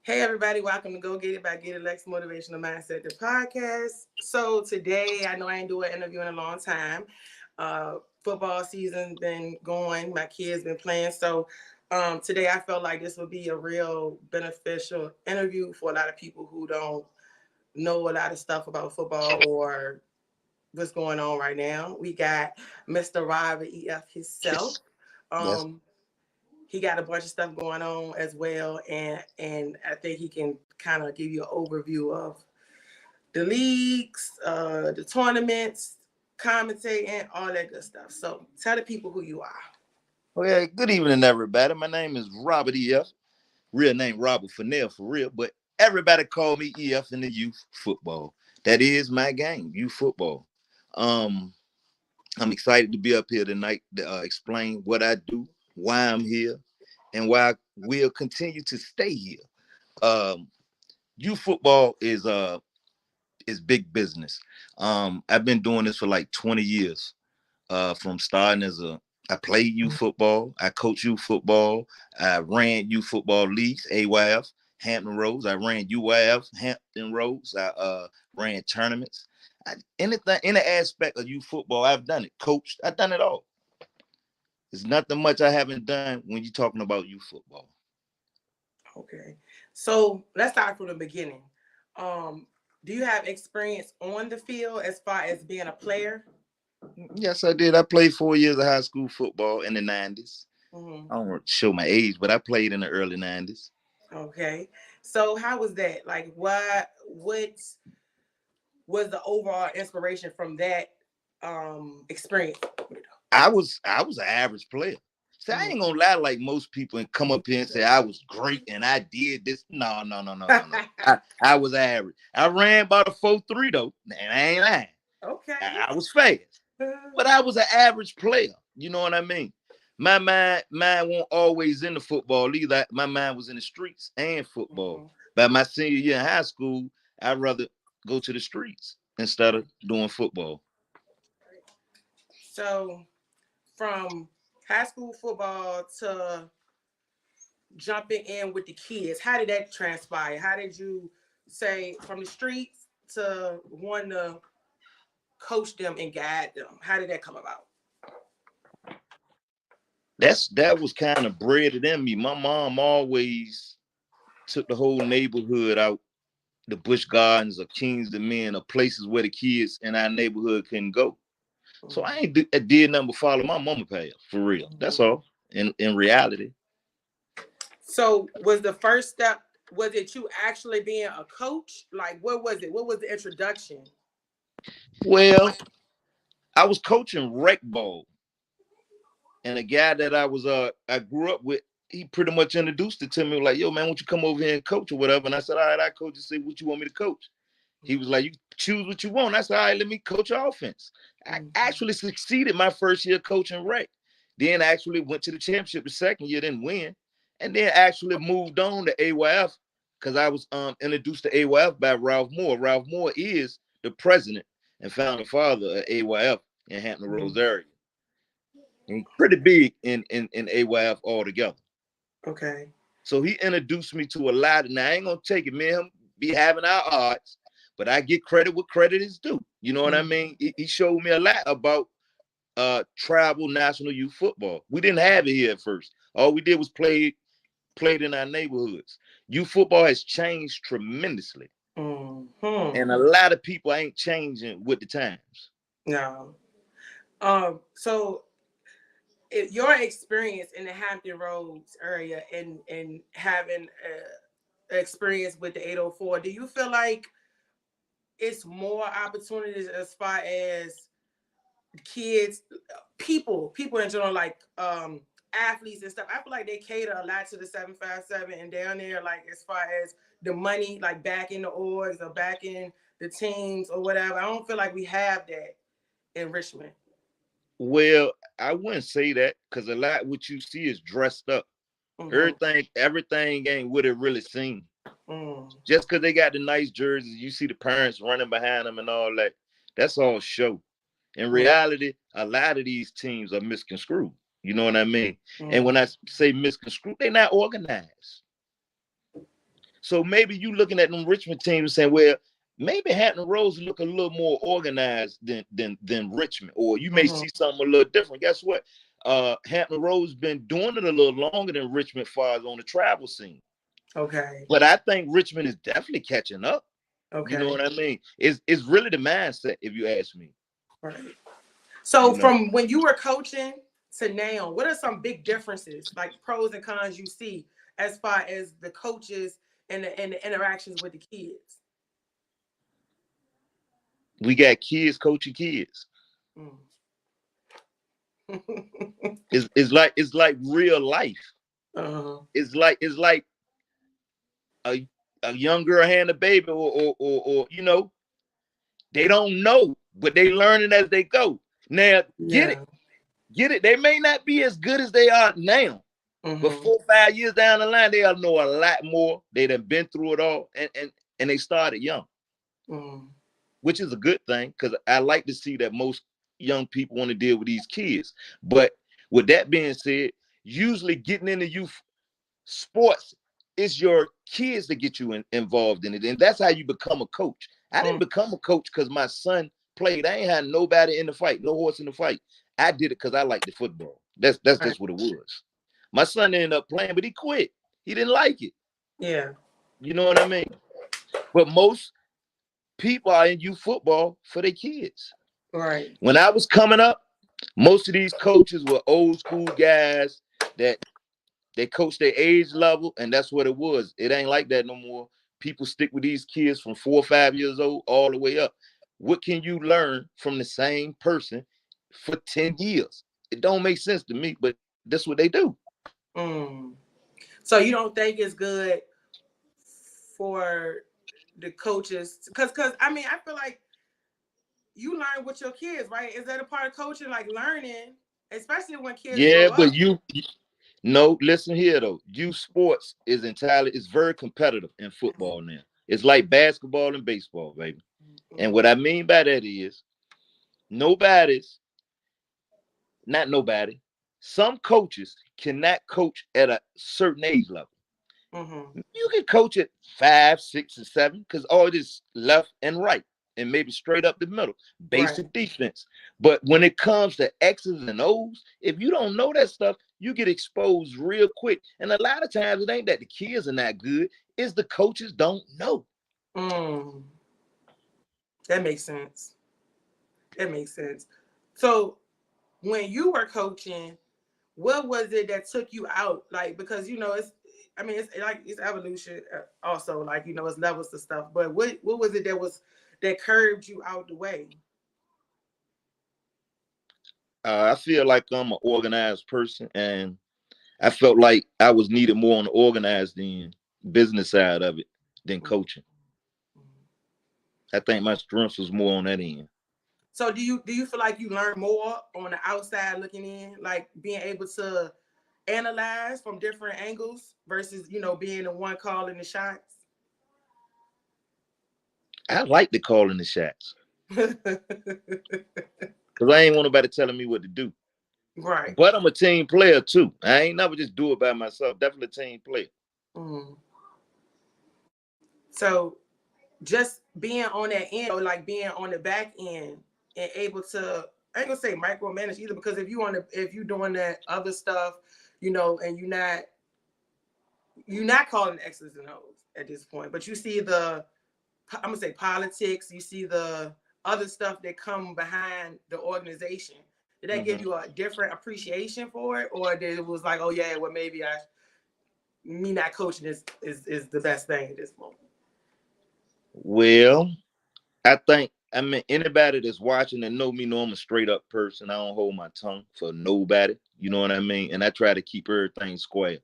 Hey everybody, welcome to Gogetit by Getitlex Motivational Mindset, the podcast. So today, I know I ain't doing an interview in a long time. Football season been going, my kids been playing. So today I felt like this would be a real beneficial interview for a lot of people who don't know a lot of stuff about football or what's going on right now. We got Mr. Robert EF himself. Yes. Um, he got a bunch of stuff going on as well, and I think he can kind of give you an overview of the leagues, the tournaments, commentating, all that good stuff. So tell the people who you are. Well, good evening, everybody. My name is Robert EF. Real name Robert Finnell for real, but everybody call me EF in the youth football. That is my game, youth football. Um, I'm excited to be up here tonight to explain what I do, why I'm here, and why I will continue to stay here. Um, youth football is big business. I've been doing this for like 20 years. From starting I played youth football, I coached youth football, I ran youth football leagues, AYF, Hampton Roads. I ran UYF, Hampton Roads. I ran tournaments. Anything, any aspect of youth football, I've done it. Coached, I've done it all. There's nothing much I haven't done when you're talking about youth football. Okay, so let's start from the beginning. Do you have experience on the field as far as being a player? Yes, I did. I played 4 years of high school football in the 90s. Mm-hmm. I don't want to show my age, but I played in the early 90s. Okay, so how was that? Like, what was the overall inspiration from that experience? I was an average player. See, I Mm-hmm. ain't gonna lie like most people and come up here and say I was great and I did this. No, no, no, no, no, no. I was average. I ran about a 4.3 though, and I ain't lying. Okay. I was fast, but I was an average player. You know what I mean? My mind won't always in the football either. My mind was in the streets and football. Mhm. By my senior year in high school, I'd rather go to the streets instead of doing football. So, from high school football to jumping in with the kids, how did that transpire? How did you say from the streets to want to coach them and guide them? How did that come about? That was kind of bred in me. My mom always took the whole neighborhood out, the Busch Gardens or Kings of Men or places where the kids in our neighborhood couldn't go. So Mhm. I did nothing but follow my mama path for real. That's Mhm. all. In reality. So, was the first step, was it you actually being a coach? Like, what was it? What was the introduction? Well, I was coaching rec ball, and a guy that I grew up with, he pretty much introduced it to me like, yo, man, won't you come over here and coach or whatever? And I said, all right, I coach and say what you want me to coach. He was like, you choose what you want. I said, all right, let me coach your offense. I Mhm. actually succeeded my first year coaching rec. Then I actually went to the championship the second year, didn't win. And then actually moved on to AYF because I was introduced to AYF by Ralph Moore. Ralph Moore is the president and founder father of AYF in Hampton Roads Mhm. area. And he's pretty big in AYF altogether. Okay. So he introduced me to a lot. And I ain't gonna take it, man. Him be having our odds, but I get credit what credit is due. You know what I Mhm. mean? He showed me a lot about travel national youth football. We didn't have it here at first. All we did was played in our neighborhoods. Youth football has changed tremendously, and Mhm. a lot of people ain't changing with the times. No. So your experience in the Hampton Roads area and having experience with the 804, do you feel like it's more opportunities as far as kids, people in general, like athletes and stuff? I feel like they cater a lot to the 757 and down there, like as far as the money, like back in the orgs or back in the teams or whatever. I don't feel like we have that in Richmond. Well, I wouldn't say that because a lot what you see is dressed up. Mm-hmm. Everything ain't what it really seems. Mm. Just because they got the nice jerseys, you see the parents running behind them and all that. That's all show. In Mm. reality, a lot of these teams are misconstrued. You know what I mean? And when Mm. I say misconstrued, they're not organized. So maybe you looking at them Richmond teams saying, well, maybe Hampton Roads look a little more organized than Richmond, or you may Mm-hmm. see something a little different. Guess what? Hampton Roads been doing it a little longer than Richmond far as on the travel scene. Okay. But I think Richmond is definitely catching up. You know Okay. what I mean? It's really the mindset, if you ask me. Right. So You know, from when you were coaching to now, what are some big differences, like pros and cons you see as far as the coaches and the interactions with the kids? we got kids coaching kids. Mm. It's like real life. Uh-huh. It's like a a young girl having a baby, or they don't know, but they learning as they go. Now, get it, Yeah. get it. They may not be as good as they are now, but Mm-hmm. 4 or 5 years down the line, they'll know a lot more. They done been through it all, and they started young, Mm-hmm. which is a good thing because I like to see that most young people want to deal with these kids. But with that being said, usually getting into youth sports, it's your kids that get you involved in it, and that's how you become a coach. I didn't Mm. become a coach because my son played. I ain't had nobody in the fight, no horse in the fight. I did it because I liked the football. That's Right. just what it was. My son ended up playing, but he quit. He didn't like it. Yeah. You know what I mean? But most people are in youth football for their kids. Right. When I was coming up, most of these coaches were old school guys that they coach their age level, and that's what it was. It ain't like that no more. People stick with these kids from 4 or 5 years old all the way up. What can you learn from the same person for 10 years? It don't make sense to me, but that's what they do. Mm. So you don't think it's good for the coaches because I mean I feel like you learn with your kids, right? Is that a part of coaching, like learning, especially when kids Yeah, grow but up? no, listen here though. Youth sports is entirely, it's very competitive in football now. It's like basketball and baseball, baby. And Mm-hmm. what I mean by that is nobody's not nobody. Some coaches cannot coach at a certain age level. Mm-hmm. You can coach at 5, 6, and 7 because all it is left and right, and maybe straight up the middle, Right. basic defense. But when it comes to X's and O's, if you don't know that stuff, you get exposed real quick. And a lot of times it ain't that the kids are not good, it's the coaches don't know. Mm. That makes sense. That makes sense. So when you were coaching, what was it that took you out? Like, because it's, I mean, it's like it's evolution, also. Like, it's levels to stuff. But what was it that curved you out the way? I feel like I'm an organized person, and I felt like I was needed more on the organized end, business side of it than Mm-hmm. coaching. I think my strength was more on that end. So do you feel like you learn more on the outside looking in, like being able to analyze from different angles versus being the one calling the shots? I like the calling the shots because I ain't want nobody telling me what to do. Right. But I'm a team player too. I ain't never just do it by myself. Definitely a team player. Mm. So just being on that end, or like being on the back end and able to, I ain't gonna say micromanage either, because if you doing that other stuff, and you're not calling the X's and O's at this point, but you see I'm gonna say politics, you see the other stuff that come behind the organization. Did that give Mhm. you a different appreciation for it, or did it was like, oh yeah, well maybe me not coaching is the best thing at this moment? Well, I mean anybody that's watching and know I'm a straight up person. I don't hold my tongue for nobody. You know what I mean? And I try to keep everything square.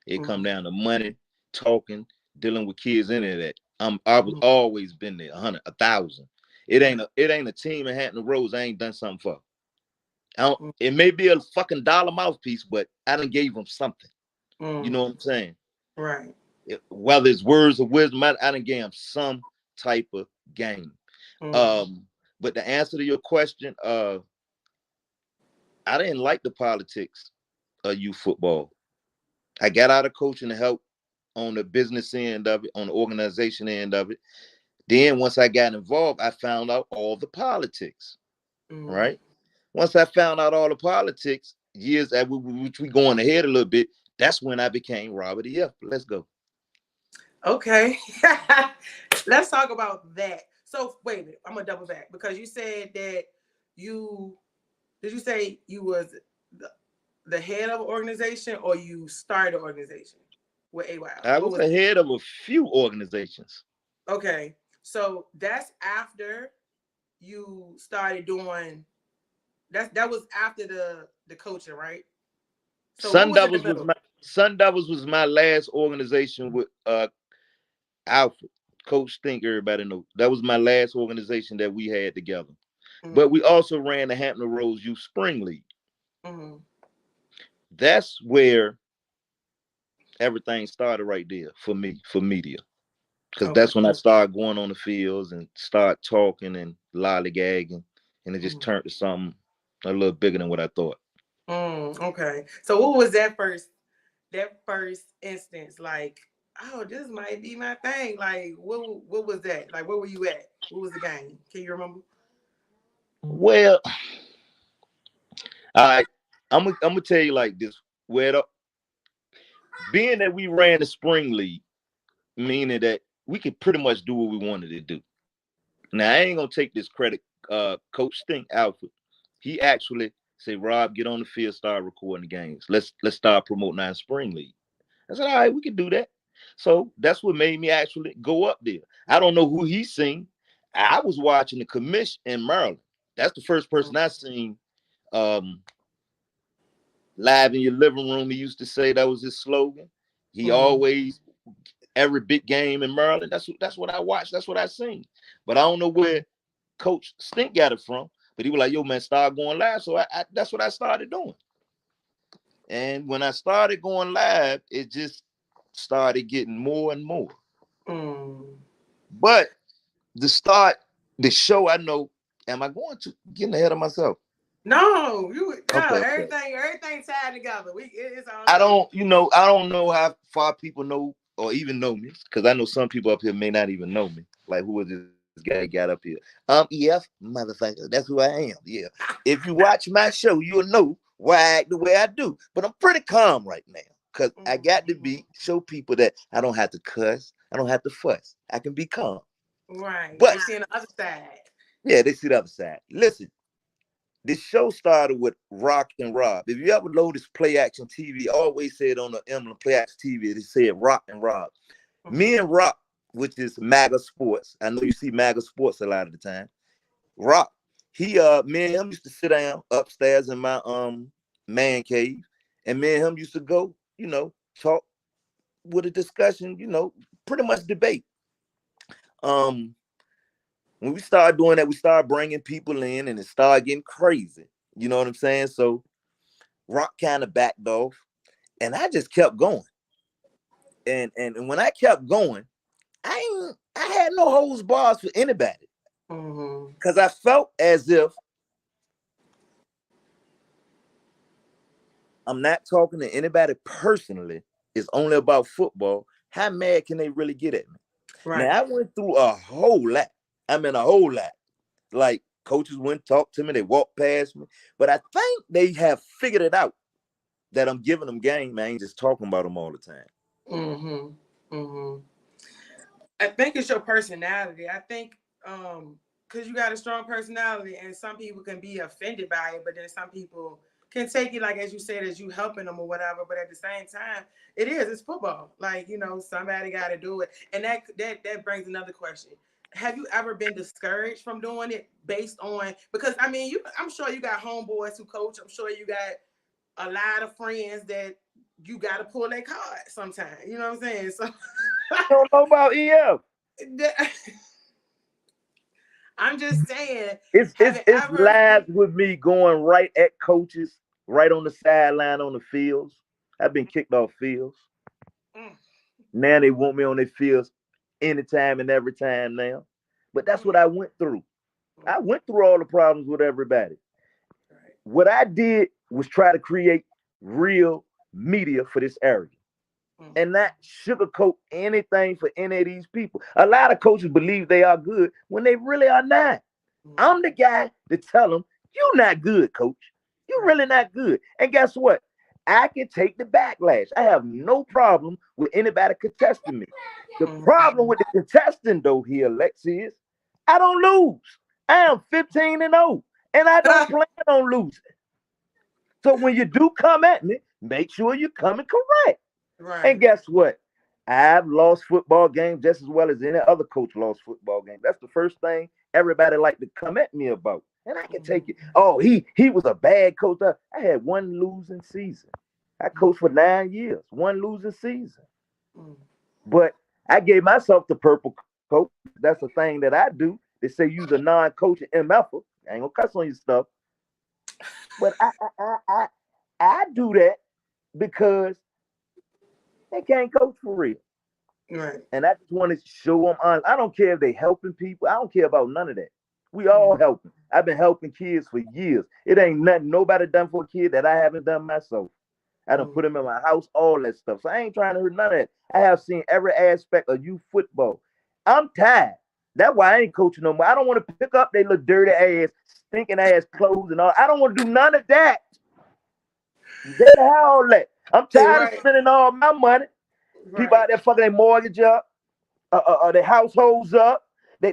It come Mm-hmm. down to money, talking, dealing with kids, any of that. I've Mm-hmm. always been there, 100, 1,000. It ain't a team in Hampton Roads I ain't done something for. It may be a fucking dollar mouthpiece, but I done gave them something. You know Mm-hmm. what I'm saying? Right. Whether it's words of wisdom, I done gave them some type of game. Mm-hmm. Um, but to answer to your question, I didn't like the politics of youth football. I got out of coaching to help. on the business end of it, on the organization end of it. Then once I got involved, I found out all the politics, Mm. right? Once I found out all the politics, years at which we going ahead a little bit, that's when I became Robert E.F. Let's go. Okay. Let's talk about that. So wait a minute, I'm gonna double back because you said that you did you say you was the, the head of an organization or you started an organization with AYL? I What was was it? ahead of a few organizations. Okay. So that's after you started doing that was after the coaching, right? So what Sun was in the Devils was middle? my Sun Devils was my last organization with Alfred. Coach Stink, everybody know. That was my last organization that we had together. But Mm-hmm. we also ran the Hampton Roads Youth Spring League. Mm-hmm. That's where everything started right there for me, for media. Because Okay. that's when I started going on the fields and start talking and lollygagging. And it just Mm-hmm. turned to something a little bigger than what I thought. Okay. So what was that first instance like? Oh, this might be my thing. Like, what was that? Like, where were you at? What was the game? Can you remember? Well, all right. I'm gonna tell you like this. Where the, being that we ran the spring league, meaning that we could pretty much do what we wanted to do. Now I ain't gonna take this credit. Coach Stink Alfred, he actually said, "Rob, get on the field, start recording the games. Let's start promoting our spring league." I said, "All right, we can do that." So that's what made me actually go up there. I don't know who he seen. I was watching the commission in Maryland. That's the first person I seen um, live in your living room. He used to say that was his slogan. He Mm-hmm. always every big game in Maryland. That's what I watched. That's what I seen. But I don't know where Coach Stink got it from. But he was like, "Yo, man, start going live." So that's what I started doing. And when I started going live, it just started getting more and more. Mm. But the start, the show, I know, am I going to getting ahead of myself? No, no, Okay, okay. everything tied together. It's all I good. don't, I don't know how far people know or even know me, because I know some people up here may not even know me. Like, who is this guy got up here? EF, motherfucker. That's who I am. Yeah. If you watch my show, you'll know why I act the way I do. But I'm pretty calm right now because I got to Mm-hmm. be show people that I don't have to cuss, I don't have to fuss. I can be calm. Right. But They see on the other side. yeah, they see the other side. Listen, this show started with Rock and Rob. If you ever notice Play Action TV, always said on the emblem Play Action TV, they said Rock and Rob. Mm-hmm. Me and Rock, which is MAGA Sports. I know you see MAGA Sports a lot of the time. Rock, me and him used to sit down upstairs in my man cave, and me and him used to go, talk with a discussion, pretty much debate. Um, when we started doing that, we started bringing people in, and it started getting crazy. You know what I'm saying? So Rock kind of backed off, and I just kept going. And when I kept going, I had no holds bars for anybody Mm-hmm. because I felt as if I'm not talking to anybody personally. It's only about football. How mad can they really get at me? Now Right. I went through a whole lot. I mean a whole lot. Like coaches wouldn't talk to me, they walked past me. But I think they have figured it out that I'm giving them game. I ain't just talking about them all the time. Mm-hmm. Mm-hmm. I think it's your personality. I think because you got a strong personality, and some people can be offended by it, but then some people can take it like as you said, as you helping them or whatever. But at the same time, it's football. Like somebody got to do it, and that brings another question. Have you ever been discouraged from doing it based on because I mean I'm sure you got homeboys who coach. I'm sure you got a lot of friends that you got to pull their card sometimes. You know what I'm saying? So I don't know about EF. I'm just saying, It's have it's it it's ever live with me going right at coaches, right on the sideline on the fields. I've been kicked off fields. mm, Now they want me on their fields anytime and every time now. But that's mm, what I went through. mm, I went through all the problems with everybody. right. What I did was try to create real media for this area. Mm, and not sugarcoat anything for any of these people. A lot of coaches believe they are good when they really are not. mm, I'm the guy to tell them, "You not good, coach. You right. really not good." And guess what? I can take the backlash. I have no problem with anybody contesting me. The problem Mm, with the contesting, though, here, Lex, is I don't lose. I am 15-0, and I don't plan on losing. So when you do come at me, make sure you're coming correct. And right. guess what? I've lost football games just as well as any other coach lost football game. That's the first thing everybody like to come at me about. And I can take Mm, it. Oh, he was a bad coach. I had one losing season. I mm, coached for 9 years, one losing season. mm, But I gave myself the purple coat. That's a thing that I do. They say use a non-coaching MF. I ain't gonna cuss on your stuff. But I do that because they can't coach for real. right. And I just want to show them honest. I don't care if they helping people. I don't care about none of that. We all Mm, helping. I've been helping kids for years. It ain't nothing nobody done for a kid that I haven't done myself. I done mm, put them in my house, all that stuff. So I ain't trying to hurt none of that. I have seen every aspect of youth football. I'm tired. That's why I ain't coaching no more. I don't want to pick up their little dirty ass, stinking ass clothes and all. I don't want to do none of that. They have all that. I'm tired of right. spending all my money. People Right. out there fucking their mortgage up, their households up, they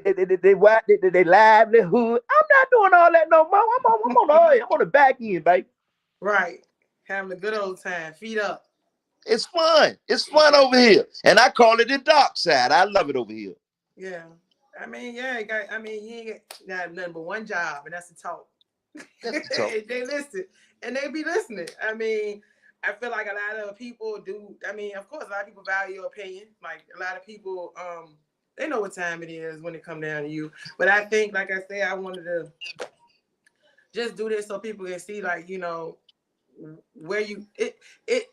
livelihood. I'm not doing all that no more. I'm on the back end, baby. Right. Having a good old time. Feet up. It's fun. It's fun Yeah. over here. And I call it the dark side. I love it over here. Yeah. I mean, yeah, I mean, you ain't got nothing but one job, and that's to talk. That's the talk. They listen, and they be listening. I mean, I feel like a lot of people do. I mean, of course, a lot of people value your opinion. Like a lot of people, they know what time it is when it come down to you. But I think, like I said, I wanted to just do this so people can see, like, where it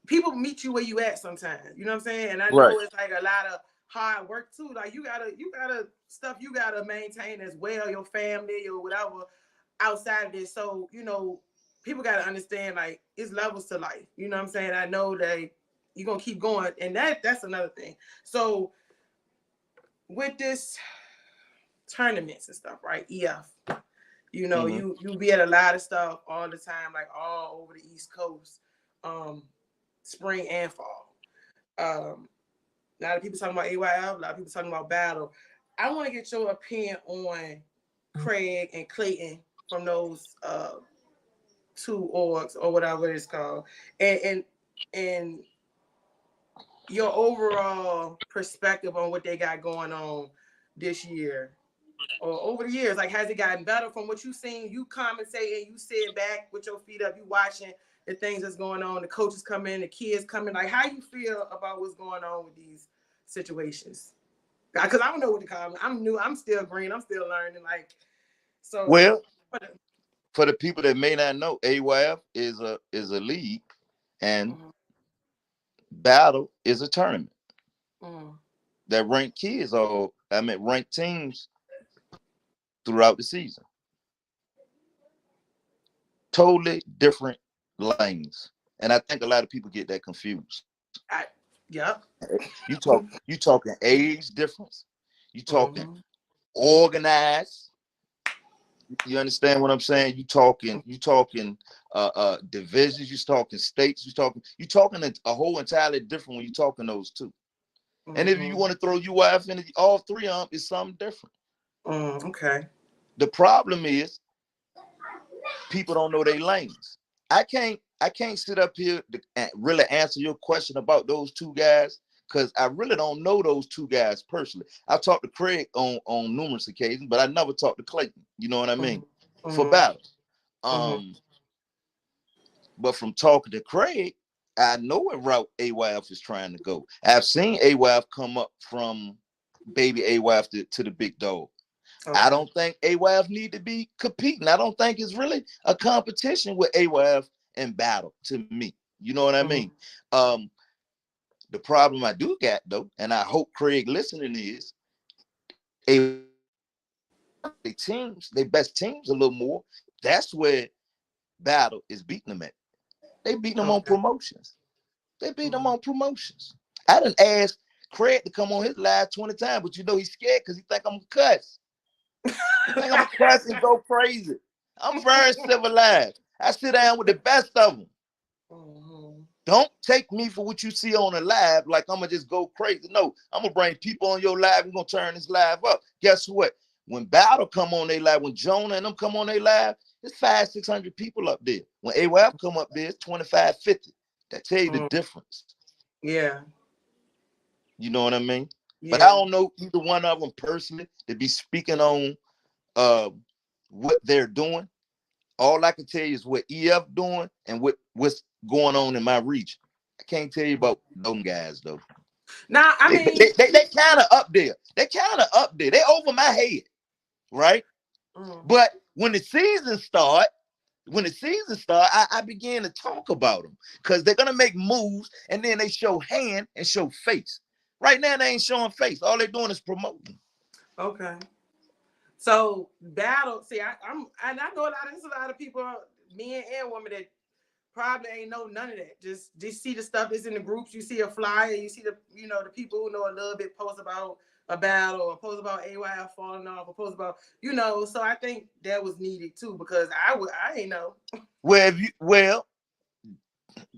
people meet you where you at sometimes. You know what I'm saying? And I Right. know it's like a lot of hard work too. Like you gotta stuff you gotta maintain as well, your family or whatever outside of this. So, people gotta understand like it's levels to life. You know what I'm saying? I know that you're gonna keep going, and that's another thing. So with this tournaments and stuff, right? EF. Mm-hmm. You be at a lot of stuff all the time, like all over the East Coast, um, spring and fall. A lot of people talking about AYF, a lot of people talking about battle. I want to get your opinion on Craig and Clayton from those two orgs or whatever it's called, and your overall perspective on what they got going on this year or over the years. Like, has it gotten better from what you've seen? You commentating, you sit back with your feet up, you watching the things that's going on, the coaches come in, the kids come in. Like, how you feel about what's going on with these situations? Because I don't know what to call them. I'm new. I'm still green. I'm still learning. Like, so. Well, for the people that may not know, AYF is a league and Mm-hmm, battle is a tournament mm-hmm, that rank kids or rank teams throughout the season. Totally different lanes. And I think a lot of people get that confused. yep. You talking age difference, you talking Mm-hmm, organized. You understand what I'm saying? You talking divisions, you talking states, you talking a whole entirely different when you talking those two. And if you mm-hmm, want to throw UIF in all three of them, it's something different. okay. The problem is people don't know their lanes. I can't sit up here to really answer your question about those two guys because I really don't know those two guys personally. I've talked to Craig on numerous occasions, but I never talked to Clayton. You know what I mean? For Mm-hmm, battle. mm-hmm, Um, but from talking to Craig, I know what route AYF is trying to go. I've seen AYF come up from baby AYF to the big dog. I okay. don't think AYF need to be competing. I don't think it's really a competition with AYF and battle to me. You know what I Mm-hmm, mean? Um, the problem I do got though, and I hope Craig listening is they teams, they best teams a little more. That's where battle is beating them at. They beating them on okay. promotions. They beat them on promotions. I done asked Craig to come on his live 20 times, but you know he's scared because he think I'm a cuss. He think I'm a cuss and go crazy. I'm very civilized. I sit down with the best of them. Mm-hmm. Don't take me for what you see on the live like I'm gonna just go crazy. No, I'm gonna bring people on your live. We're gonna turn this live up. Guess what? When Battle come on their live, when Jonah and them come on their live, it's 500-600 people up there. When AWF come up there, it's 25-50. That tell you the difference. Yeah. You know what I mean? Yeah. But I don't know either one of them personally to be speaking on what they're doing. All I can tell you is what EF doing and what's going on in my region. I can't tell you about them guys though. Now, I mean, They kind of up there. They kind of up there. They over my head, right? But when the season start, I began to talk about them because they're gonna make moves and then they show hand and show face. Right now, they ain't showing face. All they're doing is promoting. Okay. So Battle, see, I know there's a lot of people, men and women, that probably ain't know none of that. Just see the stuff that's in the groups. You see a flyer, you see the the people who know a little bit post about a battle or post about AYF falling off or post about So I think that was needed too because I ain't know. Well,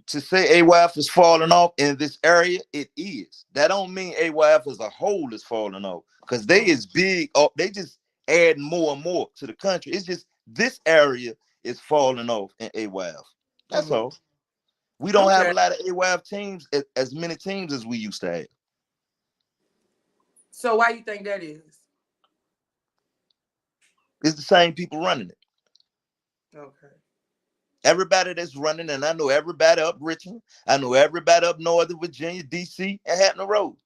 to say AYF is falling off in this area, it is. That don't mean AYF as a whole is falling off because they is big. They just add more and more to the country. It's just this area is falling off in AYF. That's all. We don't have a lot of AYF teams, as many teams as we used to have. So why you think that is? It's the same people running it. Okay. Everybody that's running, and I know everybody up Richmond. I know everybody up Northern Virginia, DC, and Hampton Roads.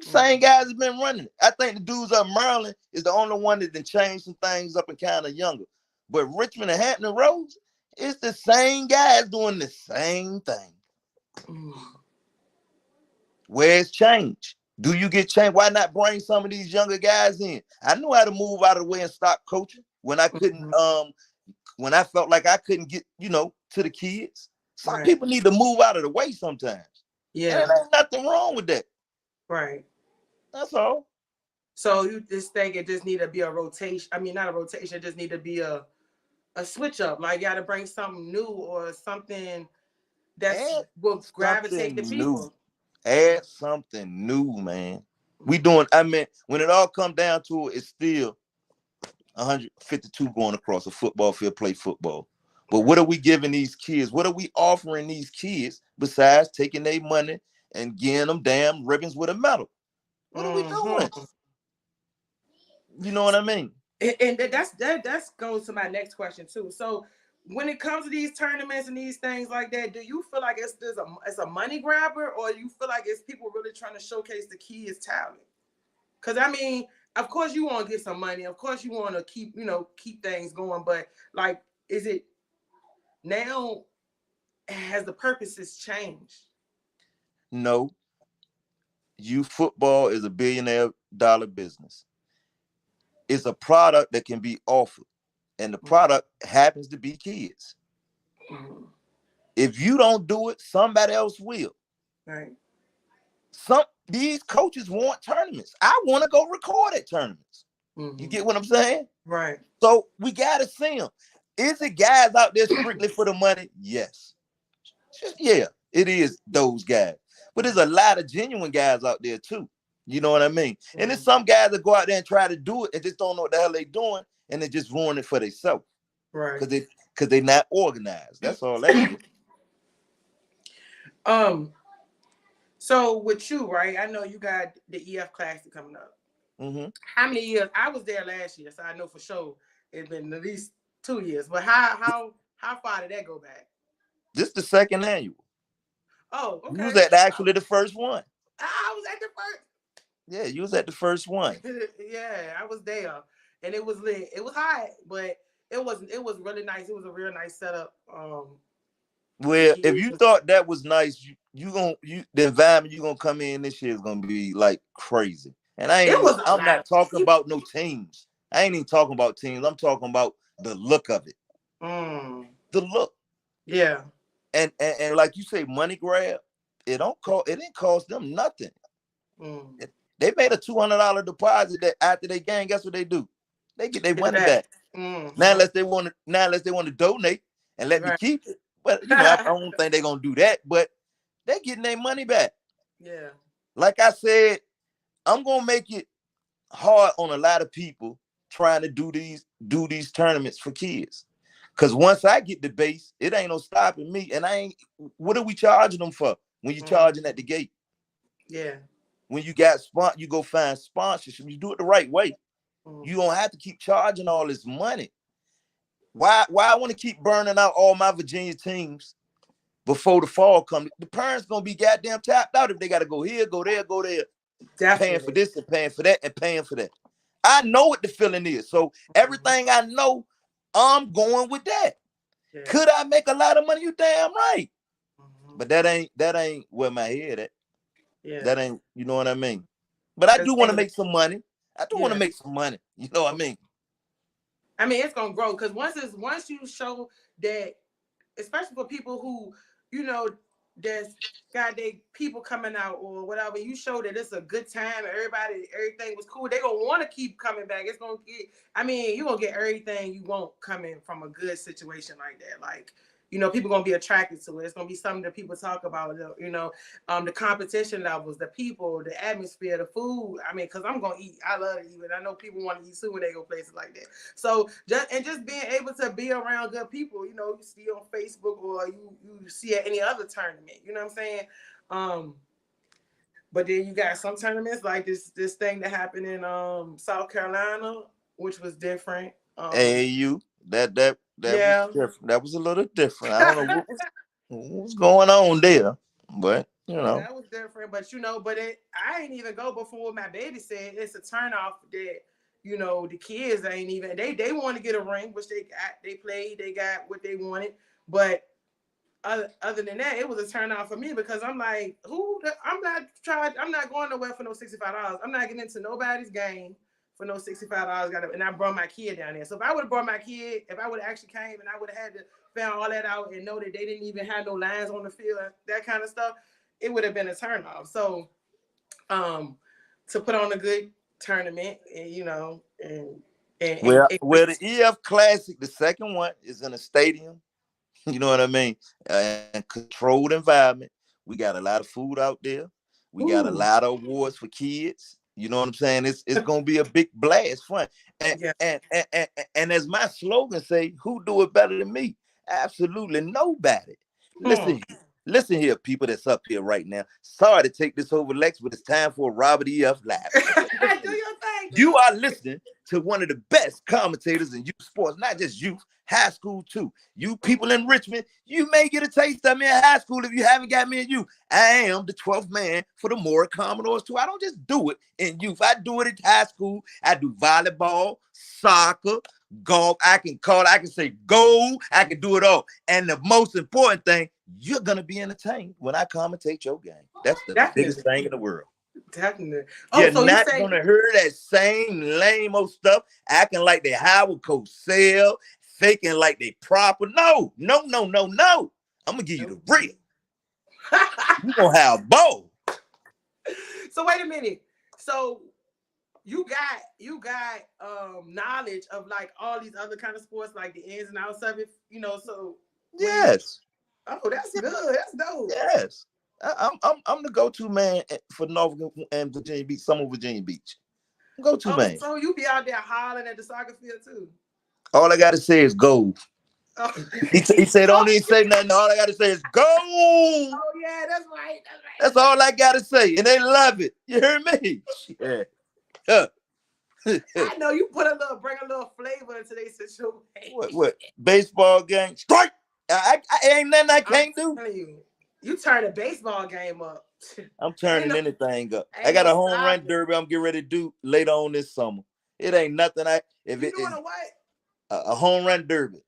Same guys have been running it. I think the dudes up Maryland is the only one that done changed some things up and kind of younger. But Richmond and Hampton Roads, it's the same guys doing the same thing. Where's change? Do you get change? Why not bring some of these younger guys in? I knew how to move out of the way and stop coaching when I couldn't, when I felt like I couldn't get, to the kids. Some people need to move out of the way sometimes. Yeah. And there ain't nothing wrong with that. Right. That's all. So you just think it just need to be a rotation. I mean, not a rotation, it just need to be a switch up. Like you gotta bring something new or something that will gravitate the people. Add something new, man. We doing, when it all come down to it, it's still 152 going across a football field, play football. But what are we giving these kids? What are we offering these kids besides taking their money and getting them damn ribbons with a medal? What are we doing? You know what I mean? And that goes to my next question too. So when it comes to these tournaments and these things like that, do you feel like it's a money grabber, or you feel like it's people really trying to showcase the kids' talent? Because I mean, of course you want to get some money, of course you want to keep things going, but like, is it now? Has the purposes changed? No. Youth football is a $1 billion business. It's a product that can be offered, and the product happens to be kids. If you don't do it, somebody else will. Right. These coaches want tournaments. I want to go record at tournaments. You get what I'm saying? Right. So we got to see them. Is it guys out there strictly for the money? Yes. Yeah, it is those guys. But there's a lot of genuine guys out there too. You know what I mean? And there's some guys that go out there and try to do it and just don't know what the hell they're doing, and they just ruin it for themselves. Right. Because they're not organized. That's all that is. So with you, right? I know you got the EF Classic coming up. How many years? I was there last year, so I know for sure it's been at least 2 years. But how far did that go back? This is the second annual. Oh, okay. You was at actually the first one. I was at the first. Yeah, you was at the first one. Yeah, I was there, and it was lit. It was hot, but it was really nice. It was a real nice setup. Well, if you thought that was nice, the environment you're gonna come in this year is gonna be like crazy. And I'm not talking about no teams. I ain't even talking about teams. I'm talking about the look of it. The look. Yeah. And like you say, money grab. it didn't cost them nothing. Mm. They made a $200 deposit that after they game, guess what they do? They get their Get it money back. back. Now Mm-hmm. unless they want to donate and let me Right. keep it. But I don't think they're gonna do that, but they getting their money back. Yeah. Like I said, I'm gonna make it hard on a lot of people trying to do these tournaments for kids. Cause once I get the base, it ain't no stopping me. And I ain't what are we charging them for when you're Mm-hmm. charging at the gate? Yeah. When you got you go find sponsorship, you do it the right way. Mm-hmm. You don't have to keep charging all this money. Why I want to keep burning out all my Virginia teams before the fall comes? The parents gonna be goddamn tapped out if they gotta go here, go there, paying for Definitely. this and paying for that and paying for that. I know what the feeling is. So Mm-hmm. everything I know, I'm going with that. Yeah. Could I make a lot of money? You damn right. Mm-hmm. But that ain't where my head at. Yeah. That ain't, you know what I mean? But I Because do want to make some money. I do want to yeah. make some money. You know what I mean? I mean, it's gonna grow because once you show that, especially for people who, you know, there's got they people coming out or whatever, you show that it's a good time and everything was cool. They gonna want to keep coming back. It's gonna get. I mean, you gonna get everything you want coming from a good situation like that. Like, you know, people gonna be attracted to it. It's gonna be something that people talk about. You know, the competition levels, the people, the atmosphere, the food. I mean, because I'm gonna eat. I love to eat, but I know people want to eat too when they go places like that. So just being able to be around good people, you know, you see on Facebook or you see at any other tournament. You know what I'm saying? But then you got some tournaments like this thing that happened in South Carolina, which was different. AAU, that was Yeah. different. That was a little different. I don't know what was going on there, but you know. That was different, but you know, I ain't even go before my baby said it's a turn off that you know the kids ain't even they want to get a ring, which they played, they got what they wanted, but other than that, it was a turn off for me because I'm like, I'm not going nowhere for no $65. I'm not getting into nobody's game for no $65. And I brought my kid down there. So if I would have brought my kid, if I would have actually came and I would have had to found all that out and know that they didn't even have no lines on the field, that kind of stuff, it would have been a turn off. So to put on a good tournament and you know Well, the EF Classic, the second one, is in a stadium. You know what I mean? And controlled environment. We got a lot of food out there. We got a ooh, lot of awards for kids. You know what I'm saying? It's gonna be a big blast, fun. And yeah. and and, and, and as my slogan say, who do it better than me? Absolutely nobody. Hmm. Listen here, people that's up here right now. Sorry to take this over, Lex, but it's time for a Robert EF Live. Do your thing. You are listening to one of the best commentators in youth sports, not just youth, high school too. You people in Richmond, you may get a taste of me in high school if you haven't got me in youth. I am the 12th man for the Mora Commodores too. I don't just do it in youth. I do it in high school. I do volleyball, soccer, golf. I can say go. I can do it all. And the most important thing, you're going to be entertained when I commentate your game. That's the biggest Definitely. thing in the world. Definitely. Oh, You're so you not say gonna hear that same lame old stuff, acting like they Howard Cosell, faking like they proper. No. I'm gonna give you the real. You gonna have both. so wait a minute. So you got knowledge of like all these other kind of sports, like the ins and outs of it, you know. So when you Yes, oh, that's good. That's dope. yes. I'm the go-to man for Norfolk and Virginia Beach, some of Virginia Beach. Go-to Oh, man. so you be out there hollering at the soccer field too. All I gotta say is go. Oh, He said, don't even say nothing. All I gotta say is go. oh yeah, that's right. That's right. That's all I gotta say, and they love it. You hear me? Yeah. I know you bring a little flavor into their situation. What? Baseball game? Strike! I ain't nothing I can't do. You turn a baseball game up. I'm turning anything up. I Ain't got no a home run stopping. derby I'm getting ready to do later on this summer. It ain't nothing if You it doing is a what? a home run derby,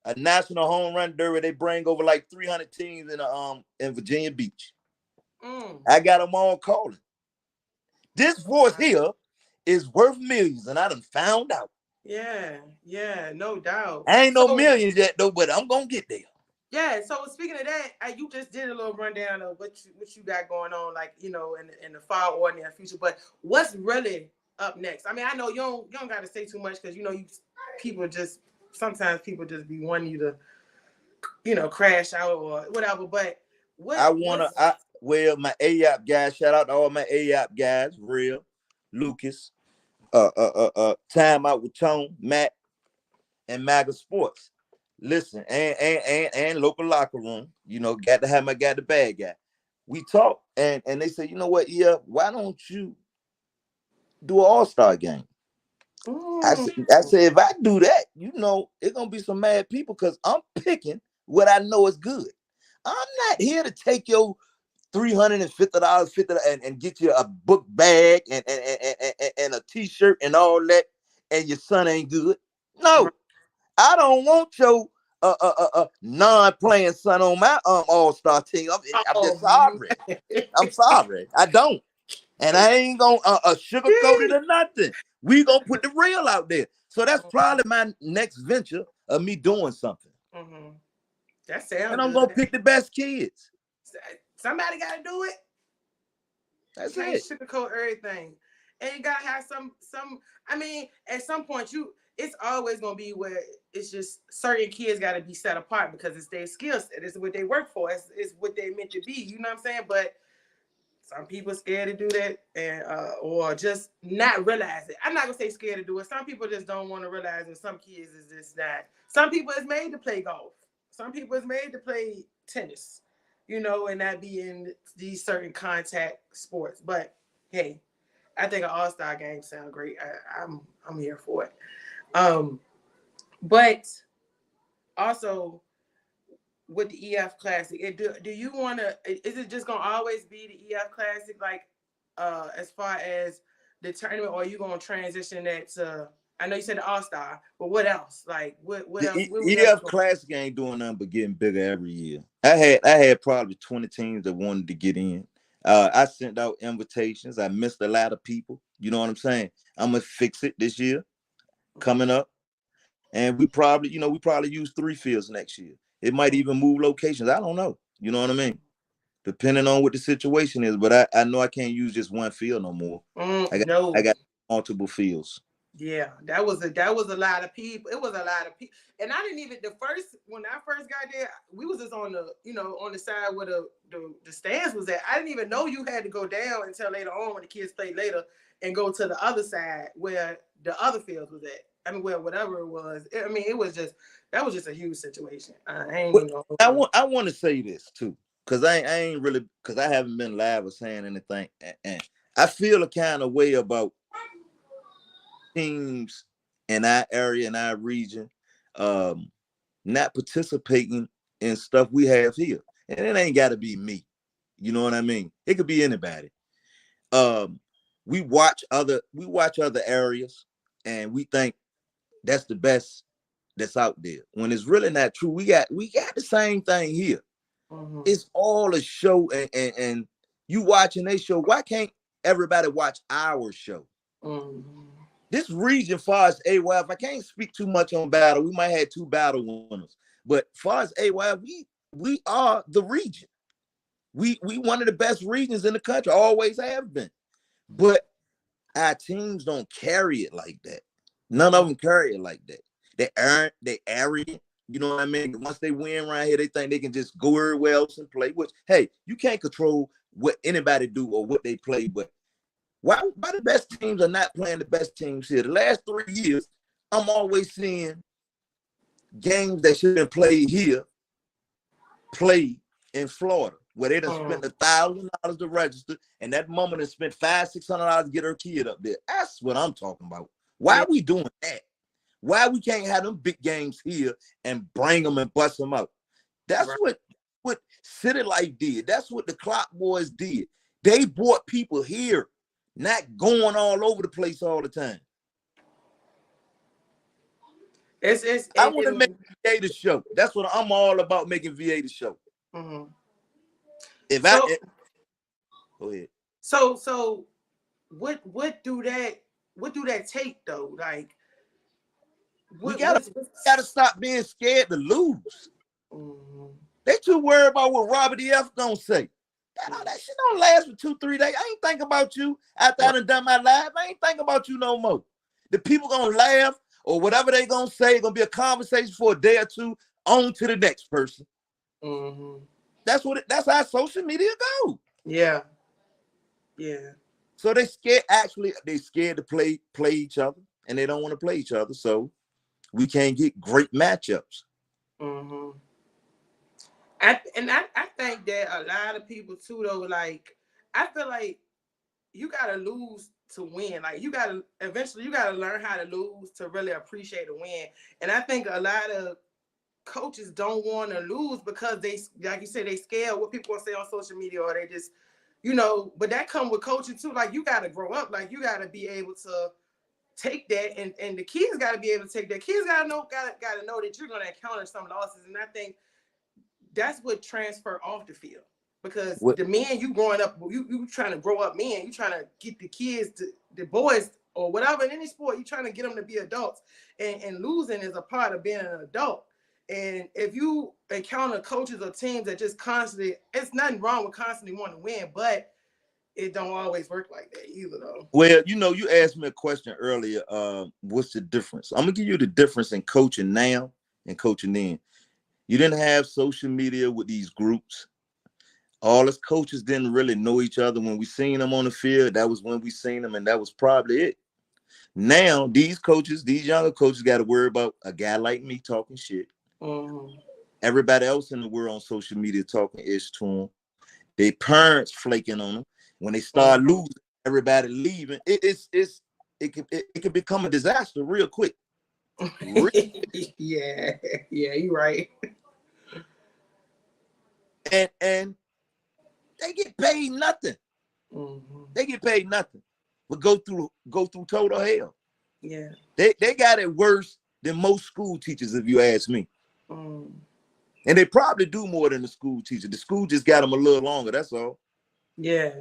a national home run derby. They bring over like 300 teams in Virginia Beach. Mm. I got them all calling. This voice here is worth millions, and I done found out. Yeah, no doubt. I ain't no So millions yet though, but I'm gonna get there. Yeah. So speaking of that, you just did a little rundown of what you got going on, like in the far or near future. But what's really up next? I mean, I know you don't got to say too much because you people just sometimes people just be wanting you to crash out or whatever. But what's well, my AAP guys, shout out to all my AAP guys, Real, Lucas, Time Out with Tone, Matt, and MAGA Sports. Listen, and local locker room, got to have got the bad guy. We talk and they say, you know what, yeah, why don't you do an all-star game? I said, if I do that, it's gonna be some mad people because I'm picking what I know is good. I'm not here to take your $350 and get you a book bag and a t-shirt and all that, and your son ain't good. No, I don't want your non-playing son on my all-star team. I'm just sorry. I'm sorry. I don't. And I ain't gonna sugarcoat it or nothing. We gonna put the real out there. So that's probably my next venture of me doing something. Mm-hmm. That sounds And I'm good. gonna pick the best kids. Somebody got to do it. That's You can't it. sugarcoat everything, and you gotta have some. I mean, at some point, it's always gonna be where it's just certain kids got to be set apart because it's their skill set. It's what they work for. It's what they meant to be. You know what I'm saying? But some people scared to do that, and or just not realize it. I'm not gonna say scared to do it. Some people just don't want to realize it. Some kids is just not. Some people is made to play golf. Some people is made to play tennis, and not be in these certain contact sports. But hey, I think an all-star game sounds great. I'm here for it. But also with the EF Classic, do you want to? Is it just gonna always be the EF Classic, like as far as the tournament, or are you gonna transition that to? I know you said the All Star, but what else? Like what else? The What else EF Classic ain't doing nothing but getting bigger every year. I had probably 20 teams that wanted to get in. I sent out invitations. I missed a lot of people. You know what I'm saying? I'm gonna fix it this year coming up. And we probably use 3 fields next year. It might even move locations. I don't know. You know what I mean? Depending on what the situation is. But I know I can't use just one field no more. I No. got multiple fields. Yeah, that was a lot of people. It was a lot of people, and I didn't even when I first got there, we was just on the on the side where the stands was at. I didn't even know you had to go down until later on when the kids played later and go to the other side where the other fields was at. I mean, where whatever it was. I mean, that was just a huge situation. I ain't But even gonna hold I you. want to say this too, because I ain't really, because I haven't been live or saying anything, and I feel a kind of way about teams in our area, in our region, not participating in stuff we have here. And it ain't got to be me. You know what I mean? It could be anybody. Um, we watch other areas and we think that's the best that's out there. When it's really not true. We got the same thing here. Mm-hmm. It's all a show and you watching a show. Why can't everybody watch our show? Mm-hmm. This region, far as AYF, I can't speak too much on battle. We might have 2 battle winners, but far as AYF, we are the region. We one of the best regions in the country, always have been. But our teams don't carry it like that. None of them carry it like that. They arrogant. You know what I mean? Once they win around here, they think they can just go everywhere else and play. Which, hey, you can't control what anybody do or what they play, but why the best teams are not playing the best teams here? The last 3 years, I'm always seeing games that should have been played here, played in Florida, where they done spent $1,000 to register, and that mama done spent $500-600 to get her kid up there. That's what I'm talking about. Why are we doing that? Why we can't have them big games here and bring them and bust them out? That's what City Life did. That's what the Clock Boys did. They brought people here, not going all over the place all the time. I want to make VA the show. That's what I'm all about, making VA the show. Mm-hmm. Go ahead. So what do that take though? Like we gotta stop being scared to lose. Mm-hmm. They too worried about what Robert F. gonna say. That shit don't last for 2-3 days. I ain't think about you after I done my live. I ain't think about you no more. The people gonna laugh or whatever they gonna say, gonna be a conversation for a day or two, on to the next person. Mm-hmm. That's how social media go. Yeah. Yeah. So they scared to play each other, and they don't want to play each other. So we can't get great matchups. Mm-hmm. I think that a lot of people too though, like I feel like you gotta lose to win. Like you gotta eventually you gotta learn how to lose to really appreciate a win. And I think a lot of coaches don't want to lose because they, like you said, they scared what people will say on social media, or they just, but that come with coaching too. Like you gotta grow up. Like you gotta be able to take that, and the kids gotta be able to take that. Kids gotta know that you're gonna encounter some losses. And I think that's what transfer off the field, because What the men you growing up, you trying to grow up men, you trying to get the kids the boys or whatever in any sport, you trying to get them to be adults, and losing is a part of being an adult. And if you encounter coaches or teams that just constantly, it's nothing wrong with constantly wanting to win, but it don't always work like that either though. Well, you asked me a question earlier. What's the difference? I'm gonna give you the difference in coaching now and coaching then. You didn't have social media with these groups. All us coaches didn't really know each other. When we seen them on the field, that was when we seen them, and that was probably it. Now, these younger coaches got to worry about a guy like me talking shit. Mm-hmm. Everybody else in the world on social media talking ish to them. Their parents flaking on them. When they start losing, everybody leaving. It can become a disaster real quick. Yeah, you're right. And they get paid nothing. Mm-hmm. They get paid nothing, but go through total hell. Yeah. They got it worse than most school teachers, if you ask me. Mm. And they probably do more than the school teacher. The school just got them a little longer. That's all. Yeah.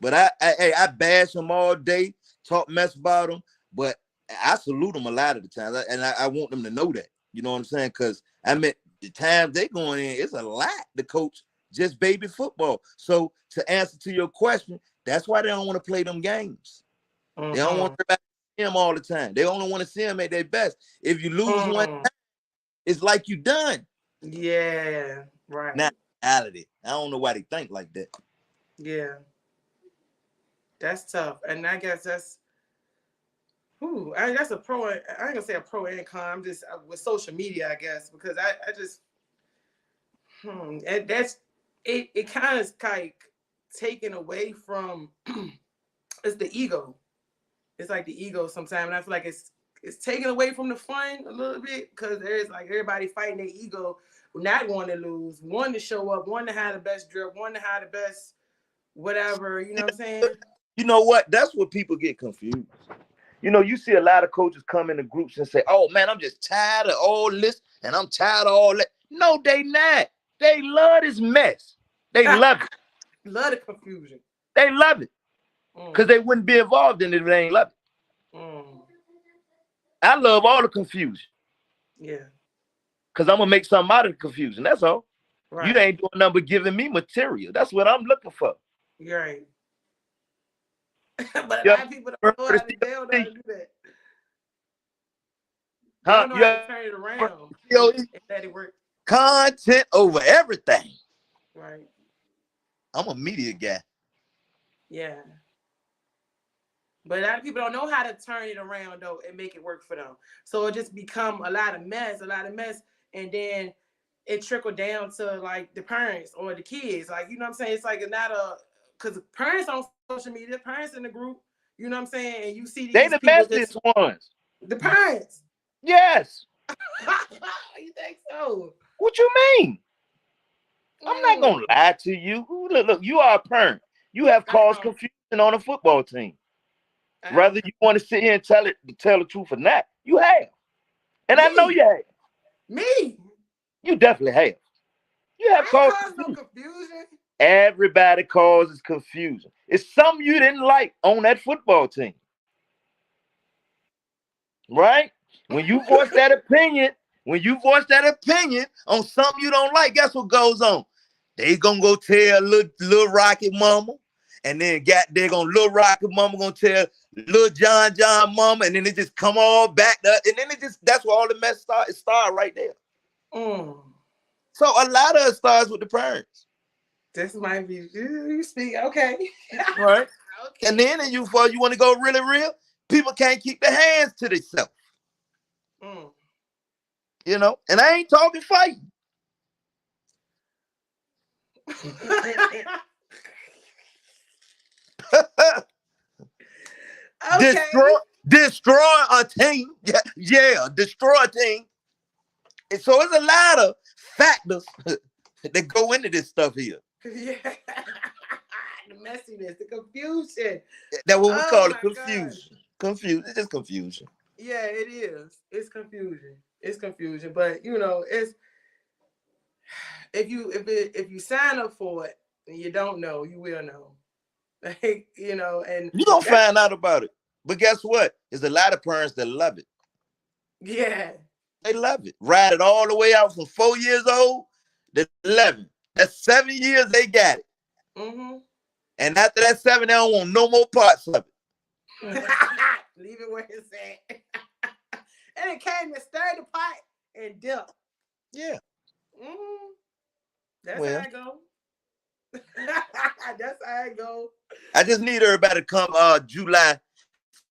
But I bash them all day, talk mess about them, but I salute them a lot of the times, and I want them to know that. You know what I'm saying? Because I mean, the times they going in, it's a lot to coach just baby football. So to answer to your question, that's why they don't want to play them games. Mm-hmm. They don't want to see them all the time. They only want to see them at their best. If you lose one time, it's like you done. Yeah, right. Now, reality. I don't know why they think like that. Yeah. That's tough. And I guess that's that's a pro. I ain't gonna say a pro and con. I'm just with social media, I guess, because I just and that's it kind of like taken away from it's the ego. It's like the ego sometimes, and I feel like it's taken away from the fun a little bit, because there's like everybody fighting their ego, not wanting to lose, wanting to show up, wanting to have the best drip, wanting to have the best whatever, you know what I'm saying? You know what? That's what people get confused. You see a lot of coaches come into groups and say, "Oh man, I'm just tired of all this, and I'm tired of all that." No, they not. They love this mess. They love it. Love the confusion. They love it because they wouldn't be involved in it if they ain't love it. I love all the confusion. Yeah. Because I'm gonna make something out of the confusion. That's all. Right. You ain't doing nothing but giving me material. That's what I'm looking for. You're right. But a lot of people don't know how to do that. They don't know how to turn it around and let it work. Content over everything. Right. I'm a media guy. Yeah. But a lot of people don't know how to turn it around though and make it work for them. So it just become a lot of mess, and then it trickled down to like the parents or the kids. Like, you know what I'm saying? It's like because parents on social media, parents in the group, you know what I'm saying? And you see these they the messiest ones. The parents. Yes. You think so? What you mean? I'm not gonna lie to you. Look, you are a parent. You have caused confusion on a football team. Whether you want to sit here and tell the truth or not, you have. And I know you have. Me? You definitely have. You have caused no confusion. Everybody causes confusion. It's something you didn't like on that football team. Right? When you voice that opinion, When you voice that opinion on something you don't like, guess what goes on? They gonna go tell little Rocket Mama, and then they're gonna little Rocket Mama gonna tell little John Mama, and then it just come all back up, and then that's where all the mess start right there. Mm. So a lot of it starts with the parents. This might be you speak okay. Right. Okay. And then you want to go really real, people can't keep their hands to themselves. Mm. You know, and I ain't talking fighting. Okay. Destroy a team. Yeah, destroy a team. And so it's a lot of factors that go into this stuff here. Yeah. The messiness, the confusion. That's what we call it, my confusion. God. Confusion. It's just confusion. Yeah, it is. It's confusion. It's confusion. But you know, it's if you sign up for it and you don't know, you will know. Like, you know, and You're gonna find out about it. But guess what? There's a lot of parents that love it. yeah. They love it. Ride it all the way out from 4 years old to 11. That's 7 years they got it. Mm-hmm. And after that 7, they don't want no more parts of it. Leave it where it's at. And it came and stirred the pot and dipped. Yeah. Mm-hmm. That's Well, how I go. That's how I go. I just need everybody to come July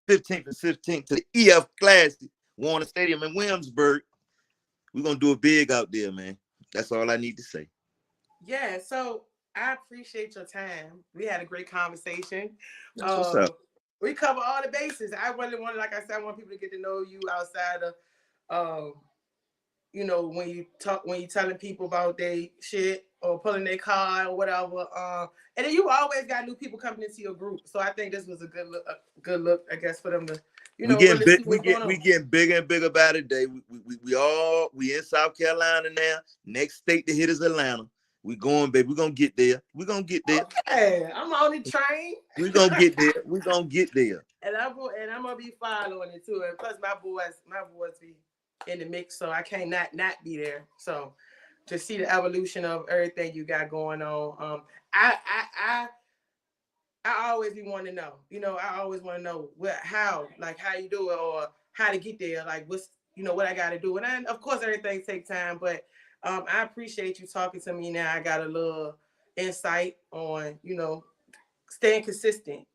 15th and 16th to the EF Classic, Warner Stadium in Williamsburg. We're going to do it big out there, man. That's all I need to say. Yeah, so I appreciate your time. We had a great conversation. That's what's up. We cover all the bases. I really want, like I said, I want people to get to know you outside of, you know, when you telling people about their shit or pulling their car or whatever. And then you always got new people coming into your group. So I think this was a good look, I guess, for them to, you know, we getting bigger and bigger by the day. We in South Carolina now. Next state to hit is Atlanta. We going, baby. We're gonna get there. We're gonna get there. Okay, I'm on the train. We're gonna get there. We're gonna get there. And I'm gonna be following it too. And plus my boys be in the mix, so I can't not be there. So to see the evolution of everything you got going on, I always be wanting to know. You know, I always want to know how you do it or how to get there. Like what's, you know, what I got to do. And of course everything takes time, but I appreciate you talking to me now. I got a little insight on, you know, staying consistent,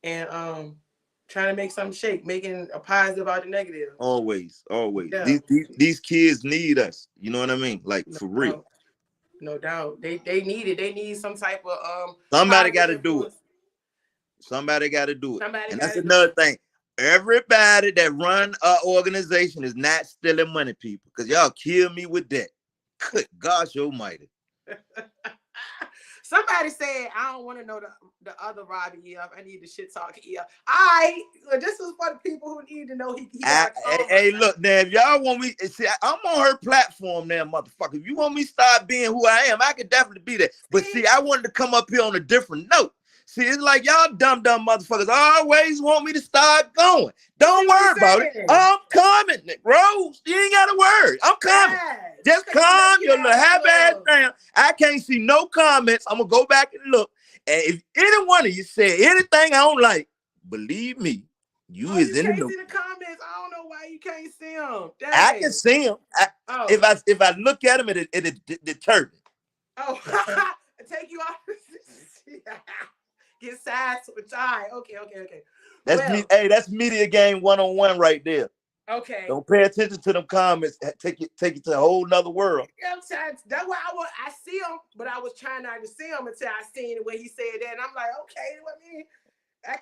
and trying to make something shake, making a positive out of negative. Always. Yeah. These kids need us. You know what I mean? Like for real. No doubt. They need it. They need some type of Somebody got to do it. Somebody got to do it. And that's another thing. Everybody that run an organization is not stealing money, people, because y'all kill me with that. Good gosh almighty. Somebody said, I don't want to know the other Robbie EF. I need the shit talk EF. This is for the people who need to know he hey, look, now, if y'all want me, see, I'm on her platform now, motherfucker. If you want me to start being who I am, I could definitely be that. But see, I wanted to come up here on a different note. See, it's like y'all dumb motherfuckers always want me to start going. Don't worry about it. I'm coming, Nick Rose. You ain't got to worry. I'm coming. Just calm your little happy ass down. I can't see no comments. I'm going to go back and look. And if any one of you said anything I don't like, believe me, you is in the know. You can't see the comments. I don't know why you can't see them. Dang. I can see them. If I look at them, it deter me. Oh, take you off. Get sides with eye. Okay. That's me. Hey, that's media game 101 right there. Okay. Don't pay attention to them comments. Take it to a whole nother world. That's why I see them, but I was trying not to see them until I seen the way he said that, and I'm like, okay, what I mean?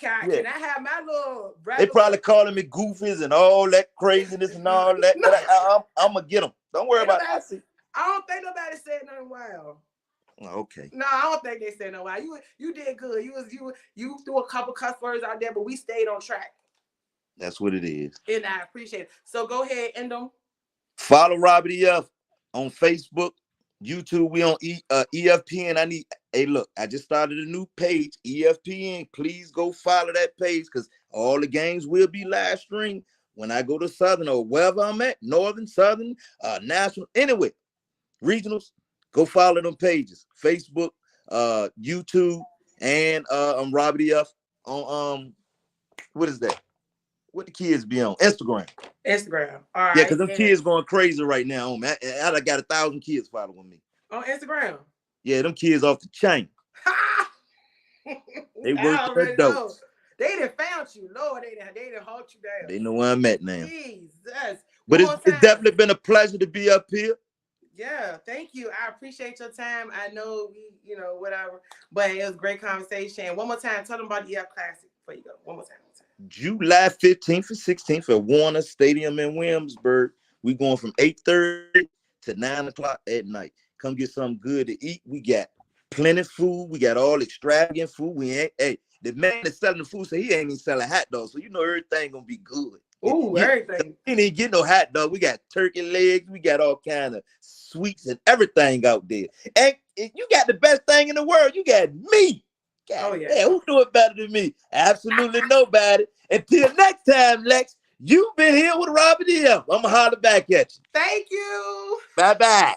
Can I have my little regular... They probably calling me goofies and all that craziness and all that. No. But I'm gonna get them. Don't worry about it. I don't think nobody said nothing wild. Okay. No, I don't think they said no wild. You did good. You threw a couple cuss words out there, but we stayed on track. That's what it is. And I appreciate it. So go ahead, end them. Follow Robert EF on Facebook, YouTube. We on EFPN. Look, I just started a new page, EFPN. Please go follow that page because all the games will be live streamed. when I go to Southern or wherever I'm at, Northern, Southern, National, anywhere, regionals, go follow them pages, Facebook, YouTube, and I'm Robert F on what is that? What the kids be on? Instagram. Instagram. All right. Yeah, because them kids going crazy right now. I got 1,000 kids following me on Instagram. Yeah, them kids off the chain. They work their adults. They done found you, Lord. They done haunt you down. They know where I'm at now. Jesus. But it's definitely been a pleasure to be up here. Yeah, thank you. I appreciate your time. I know whatever, but it was a great conversation. One more time, tell them about the EF Classic before you go. One more time. July 15th and 16th at Warner Stadium in Williamsburg. We going from 8:30 to 9 o'clock at night. Come get something good to eat. We got plenty of food. We got all extravagant food. The man that's selling the food, so he ain't even selling hot dogs. So everything gonna be good. Ooh, everything. He didn't get no hot dog. We got turkey legs. We got all kind of sweets and everything out there. And you got the best thing in the world. You got me. God, who do it better than me? Absolutely nobody. Until next time, Lex, you've been here with Robert F. I'm going to holler back at you. Thank you. Bye-bye.